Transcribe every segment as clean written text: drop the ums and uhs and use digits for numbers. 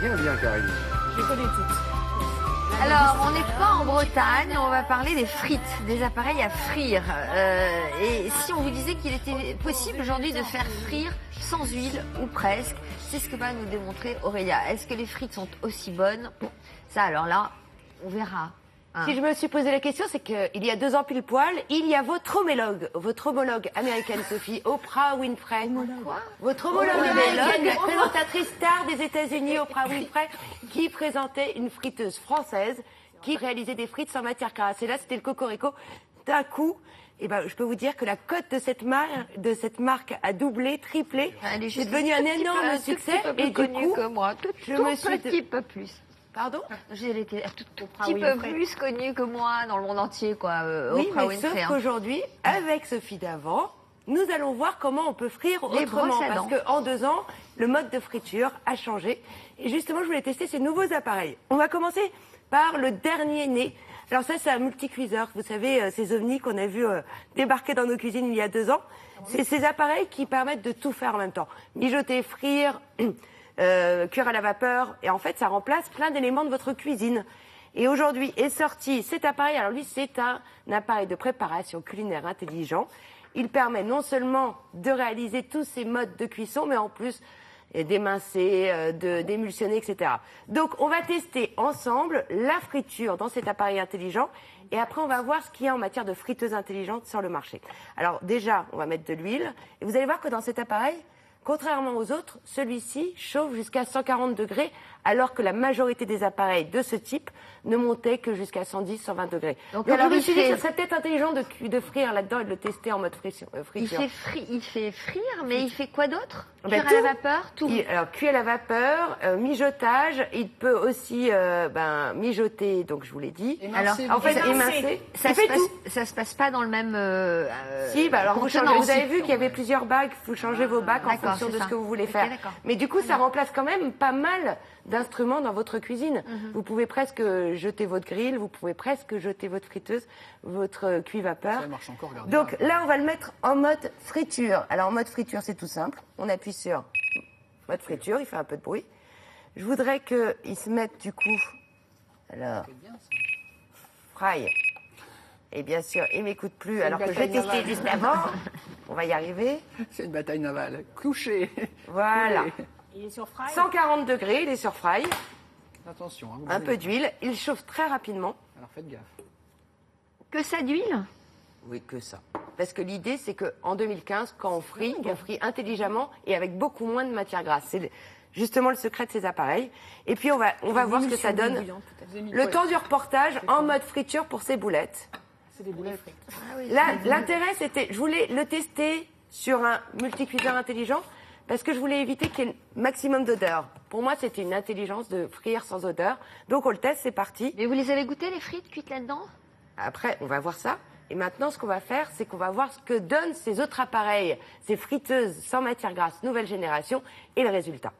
bien, Karine. Je les connais toutes. Alors, on n'est pas en Bretagne, on va parler des frites, des appareils à frire. Et si on vous disait qu'il était possible aujourd'hui de faire frire sans huile ou presque, c'est ce que va nous démontrer Aurélia. Est-ce que les frites sont aussi bonnes? Bon, ça alors là, on verra. Si je me suis posé la question, c'est qu'il y a 2 ans pile poil, il y a votre homologue américaine, Sophie, Oprah Winfrey. Quoi? Votre homologue américaine, la présentatrice star des États-Unis, Oprah Winfrey, qui présentait une friteuse française qui réalisait des frites sans matière grasse. Et là, c'était le cocorico. D'un coup, eh ben, je peux vous dire que la cote de cette marque a doublé, triplé. C'est devenu un énorme succès. Et du coup, que moi, je me suis un petit peu plus. Pardon? J'ai été un tout petit peu plus connue que moi dans le monde entier, quoi. Oui, Oprah mais Winfrey, sauf qu'aujourd'hui, avec Sophie d'avant, nous allons voir comment on peut frire autrement. Parce qu'en 2 ans, le mode de friture a changé. Et justement, je voulais tester ces nouveaux appareils. On va commencer par le dernier né. Alors ça, c'est un multicuiseur. Vous savez, ces ovnis qu'on a vus débarquer dans nos cuisines il y a 2 ans. C'est ces appareils qui permettent de tout faire en même temps. Mijoter, frire... cuire à la vapeur, et en fait ça remplace plein d'éléments de votre cuisine. Et aujourd'hui est sorti cet appareil. Alors lui, c'est un appareil de préparation culinaire intelligent. Il permet non seulement de réaliser tous ces modes de cuisson, mais en plus d'émincer, d'émulsionner, etc. Donc on va tester ensemble la friture dans cet appareil intelligent, et après on va voir ce qu'il y a en matière de friteuse intelligente sur le marché. Alors déjà, on va mettre de l'huile, et vous allez voir que dans cet appareil, contrairement aux autres, celui-ci chauffe jusqu'à 140 degrés, alors que la majorité des appareils de ce type ne montaient que jusqu'à 110, 120 degrés. Donc alors, je me suis dit que ce serait peut-être intelligent de frire là-dedans et de le tester en mode friture. Il fait frire, mais il fait quoi d'autre? Cuire à la vapeur, tout. Alors, cuire à la vapeur, mijotage. Il peut aussi mijoter, donc je vous l'ai dit. Alors, en fait, émincer. Ça se passe pas dans le même. Si, alors vous avez vu qu'il y avait plusieurs bacs. Vous changez vos bacs en fonction de ce que vous voulez faire. Mais du coup, ça remplace quand même pas mal d'instruments dans votre cuisine. Vous pouvez presque jeter votre grill, vous pouvez presque jeter votre friteuse, votre cuit-vapeur. Ça marche encore, regardez. Donc là, on va le mettre en mode friture. Alors en mode friture, c'est tout simple. On appuie sur mode friture, il fait un peu de bruit. Je voudrais qu'il se mette du coup... Alors... Fry. Et bien sûr, il m'écoute plus, alors que je l'ai testé juste avant. On va y arriver. C'est une bataille navale. Couché. Voilà. Il est sur fry. 140 degrés, il est sur fry. Attention. Hein, un peu d'huile. Il chauffe très rapidement. Alors faites gaffe. Que ça d'huile? Oui, que ça. Parce que l'idée, c'est qu'en 2015, quand on frit intelligemment et avec beaucoup moins de matière grasse. C'est justement le secret de ces appareils. Et puis, on va voir ce que ça donne. Le temps du reportage en mode friture pour ces boulettes. C'est des boulettes. L'intérêt, c'était... Je voulais le tester sur un multicuiseur intelligent parce que je voulais éviter qu'il y ait un maximum d'odeur. Pour moi, c'était une intelligence de frire sans odeur. Donc, on le teste, c'est parti. Mais vous les avez goûtées, les frites cuites là-dedans? Après, on va voir ça. Et maintenant, ce qu'on va faire, c'est qu'on va voir ce que donnent ces autres appareils, ces friteuses sans matière grasse, nouvelle génération, et le résultat.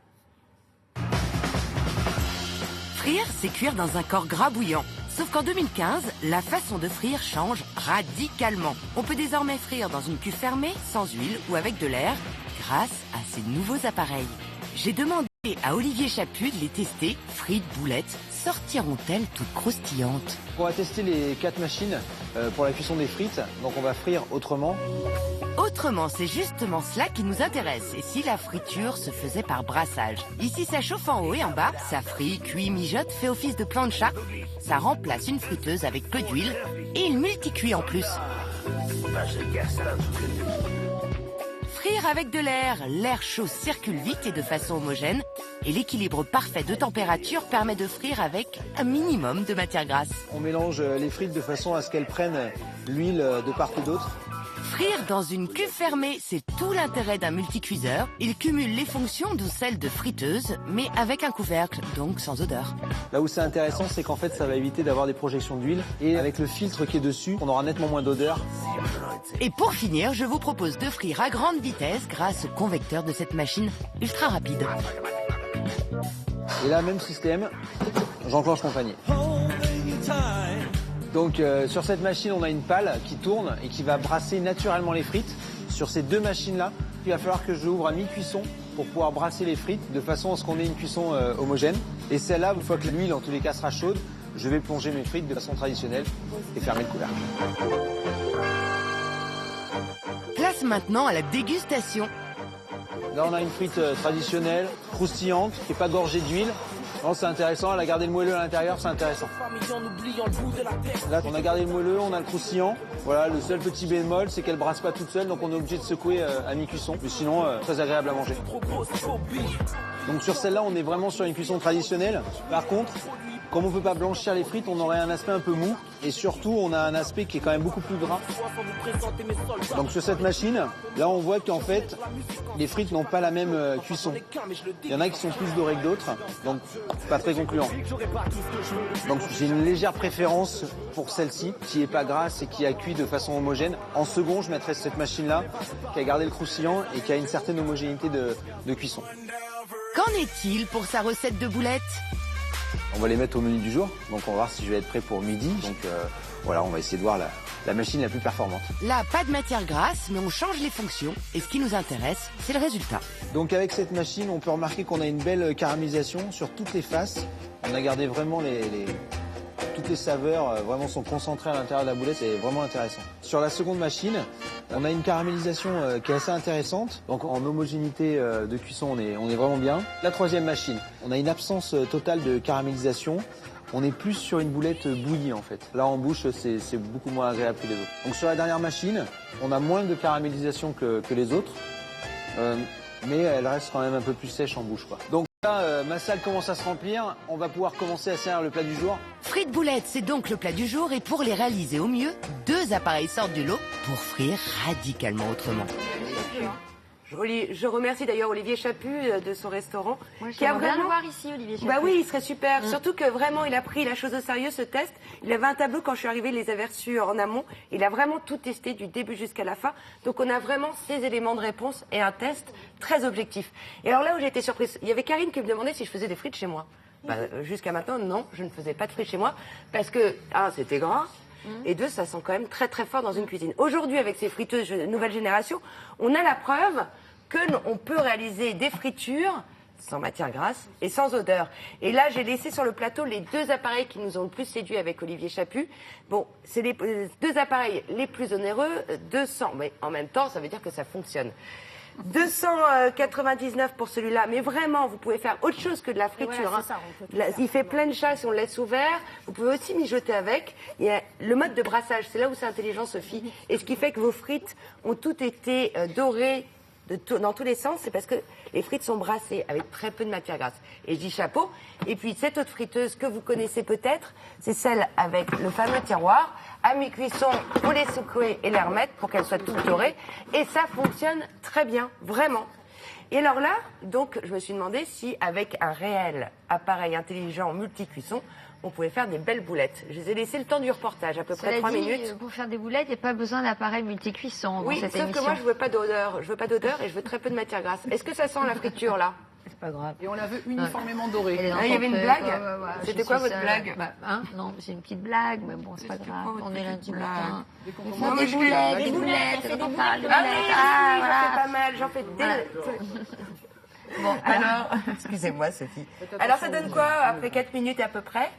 Frire, c'est cuire dans un corps gras bouillant. Sauf qu'en 2015, la façon de frire change radicalement. On peut désormais frire dans une cuve fermée, sans huile ou avec de l'air, grâce à ces nouveaux appareils. J'ai demandé à Olivier Chaput de les tester. Frites, boulettes, sortiront-elles toutes croustillantes? On va tester les 4 machines pour la cuisson des frites. Donc on va frire autrement. Autrement, c'est justement cela qui nous intéresse. Et si la friture se faisait par brassage? Ici, ça chauffe en haut et en bas. Ça frit, cuit, mijote, fait office de plancha. Ça remplace une friteuse avec peu d'huile et il multicuit en plus. Frire avec de l'air. L'air chaud circule vite et de façon homogène. Et l'équilibre parfait de température permet de frire avec un minimum de matière grasse. On mélange les frites de façon à ce qu'elles prennent l'huile de part et d'autre. Frire dans une cuve fermée, c'est tout l'intérêt d'un multicuiseur. Il cumule les fonctions de celle de friteuse, mais avec un couvercle, donc sans odeur. Là où c'est intéressant, c'est qu'en fait, ça va éviter d'avoir des projections d'huile. Et avec le filtre qui est dessus, on aura nettement moins d'odeur. Et pour finir, je vous propose de frire à grande vitesse grâce au convecteur de cette machine ultra rapide. Et là, même système, j'enclenche mon panier. Donc sur cette machine, on a une pale qui tourne et qui va brasser naturellement les frites. Sur ces 2 machines-là, il va falloir que je ouvre à mi-cuisson pour pouvoir brasser les frites de façon à ce qu'on ait une cuisson homogène. Et celle-là, une fois que l'huile en tous les cas sera chaude, je vais plonger mes frites de façon traditionnelle et fermer le couvercle. Place maintenant à la dégustation. Là, on a une frite traditionnelle, croustillante, qui n'est pas gorgée d'huile. C'est intéressant, elle a gardé le moelleux à l'intérieur, c'est intéressant. Là, on a gardé le moelleux, on a le croustillant. Voilà, le seul petit bémol, c'est qu'elle brasse pas toute seule, donc on est obligé de secouer à mi-cuisson. Mais sinon, très agréable à manger. Donc sur celle-là, on est vraiment sur une cuisson traditionnelle. Par contre, comme on ne peut pas blanchir les frites, on aurait un aspect un peu mou. Et surtout, on a un aspect qui est quand même beaucoup plus gras. Donc sur cette machine, là on voit qu'en fait, les frites n'ont pas la même cuisson. Il y en a qui sont plus dorées que d'autres, donc pas très concluant. Donc j'ai une légère préférence pour celle-ci, qui est pas grasse et qui a cuit de façon homogène. En second, je mettrais cette machine-là, qui a gardé le croustillant et qui a une certaine homogénéité de cuisson. Qu'en est-il pour sa recette de boulettes? On va les mettre au menu du jour, donc on va voir si je vais être prêt pour midi. Donc voilà, on va essayer de voir la machine la plus performante. Là, pas de matière grasse, mais on change les fonctions. Et ce qui nous intéresse, c'est le résultat. Donc avec cette machine, on peut remarquer qu'on a une belle caramélisation sur toutes les faces. On a gardé vraiment toutes les saveurs vraiment sont concentrées à l'intérieur de la boulette, c'est vraiment intéressant. Sur la seconde machine, on a une caramélisation qui est assez intéressante. Donc en homogénéité de cuisson, on est vraiment bien. La troisième machine, on a une absence totale de caramélisation. On est plus sur une boulette bouillie en fait. Là en bouche, c'est beaucoup moins agréable que les autres. Donc sur la dernière machine, on a moins de caramélisation que les autres. Mais elle reste quand même un peu plus sèche en bouche, quoi. Donc là, ma salle commence à se remplir. On va pouvoir commencer à servir le plat du jour. Frites boulettes, c'est donc le plat du jour. Et pour les réaliser au mieux, 2 appareils sortent du lot pour frire radicalement autrement. Je remercie d'ailleurs Olivier Chaput de son restaurant. Moi, qui a bien vraiment... le voir ici, Olivier Chaput. Bah oui, il serait super. Surtout que vraiment, il a pris la chose au sérieux, ce test. Il avait un tableau quand je suis arrivée, il les avait reçus en amont. Il a vraiment tout testé du début jusqu'à la fin. Donc on a vraiment ces éléments de réponse et un test très objectif. Et alors là où j'ai été surprise, il y avait Karine qui me demandait si je faisais des frites chez moi. Bah, jusqu'à maintenant, non, je ne faisais pas de frites chez moi parce que, c'était gras. Et 2, ça sent quand même très très fort dans une cuisine. Aujourd'hui, avec ces friteuses nouvelle génération, on a la preuve qu'on peut réaliser des fritures sans matière grasse et sans odeur. Et là, j'ai laissé sur le plateau les 2 appareils qui nous ont le plus séduit avec Olivier Chaput. Bon, c'est les 2 appareils les plus onéreux, 200, mais en même temps, ça veut dire que ça fonctionne. 299 pour celui-là, mais vraiment, vous pouvez faire autre chose que de la friture. Voilà, ça, il fait plein de chasse, on le laisse ouvert. Vous pouvez aussi mijoter avec. Il y a le mode de brassage, c'est là où c'est intelligent, Sophie. Et ce qui fait que vos frites ont toutes été dorées dans tous les sens, c'est parce que les frites sont brassées avec très peu de matière grasse. Et je dis chapeau. Et puis cette autre friteuse que vous connaissez peut-être, c'est celle avec le fameux tiroir. À mi-cuisson, vous les secouez et les remettre pour qu'elles soient toutes dorées. Et ça fonctionne très bien, vraiment. Et alors là, donc, je me suis demandé si avec un réel appareil intelligent multi-cuisson, on pouvait faire des belles boulettes. Je les ai laissé le temps du reportage, à peu près 3 minutes. Pour faire des boulettes, il n'y a pas besoin d'appareil multicuisson dans Oui, cette sauf émission. que moi, je veux pas d'odeur. Je veux pas d'odeur et je veux très peu de matière grasse. Est-ce que ça sent la friture, là? C'est pas grave. Et on la veut uniformément dorée. Il y avait une blague C'était quoi votre blague? Non, c'est une petite blague, mais bon, c'est pas grave. On est lundi matin. Des Des boulettes, on en parle, des Ah boulettes. oui, Ah, j'en voilà. fais pas mal, j'en fais des... Bon, alors... Excusez-moi, Sophie. Alors, ça donne quoi, après 4 minutes à peu près?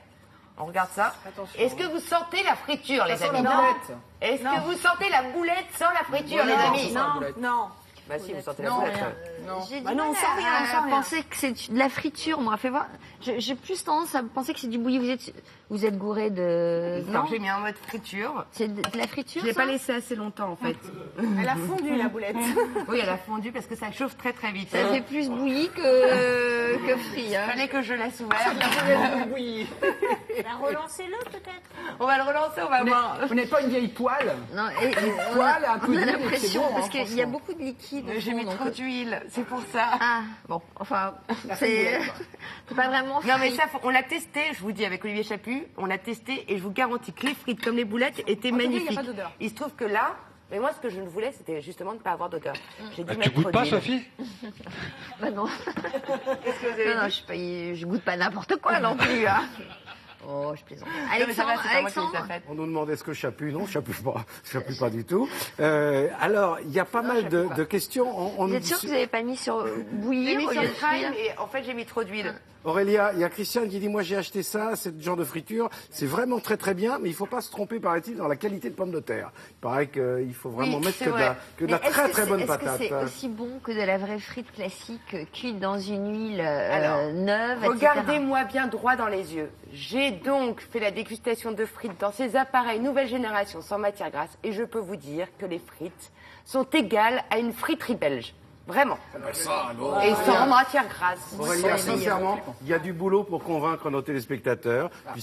On regarde ça. Attention. Est-ce que vous sentez la friture, les Ça sent amis? la boulette. Est-ce que vous sentez la boulette sans la friture, les Non, amis? ça sent la boulette. Non. Bah si, vous sentez la Non, boulette. rien. Non. J'ai Bah du non, mal on sent rien, on sent à rien. penser que c'est de la friture, moi. Fais voir. J'ai plus tendance à penser que c'est du bouilli. Vous êtes gouré de... Non, Non, j'ai mis en mode friture. c'est de la friture, Je l'ai ça pas laissé assez longtemps, en fait. Elle a fondu, la boulette. Oui, elle a fondu parce que ça chauffe très très vite. Ça fait plus bouilli que frit. Il Hein. fallait que je laisse ouvert. Oui. Relancez-le, peut-être. On va le relancer, on va voir. Vous n'êtes pas une vieille poêle. Non, Poêle, un peu on a d'huile, l'impression, c'est bon, parce hein, qu'il y a franchement. beaucoup de liquide. au J'ai fond, mis donc- trop d'huile, c'est pour ça. Ah, bon, enfin, c'est pas vraiment Non mais frit. ça, on l'a testé, je vous dis, avec Olivier Chaput, on l'a testé et je vous garantis que les frites comme les boulettes étaient En tout cas, il y a magnifiques. pas d'odeur. Il se trouve que là, mais moi ce que je ne voulais, c'était justement de ne pas avoir d'odeur. J'ai dû Tu mettre goûtes trop pas, d'huile. Sophie? Bah non. Qu'est-ce que vous avez Non, dit je goûte pas n'importe quoi non plus. Hein. Oh, je plaisante. Non, mais ça va, Alexandre, c'est pas moi qui les ai Alexandre. faites. On nous demandait est-ce que je chapue. Non, je chapue pas du tout. Alors, il y a pas mal de questions. Vous êtes sûr que vous n'avez pas mis sur J'ai bouillir mis au sur lieu le de prime frire? et en fait j'ai mis trop d'huile. Aurélia, il y a Christian qui dit moi j'ai acheté ça, ce genre de friture, c'est vraiment très très bien, mais il faut pas se tromper, paraît-il, dans la qualité de pomme de terre. Il paraît qu'il faut vraiment mettre c'est que de vrai. la Mais très très bonne patate. Est-ce que c'est aussi bon que de la vraie frite classique cuite dans une huile Alors, neuve, etc. Regardez-moi bien droit dans les yeux. J'ai donc fait la dégustation de frites dans ces appareils nouvelle génération sans matière grasse et je peux vous dire que les frites sont égales à une friterie belge. Vraiment. Et sans matière grasse. Aurélia, sincèrement, il y a du boulot pour convaincre nos téléspectateurs,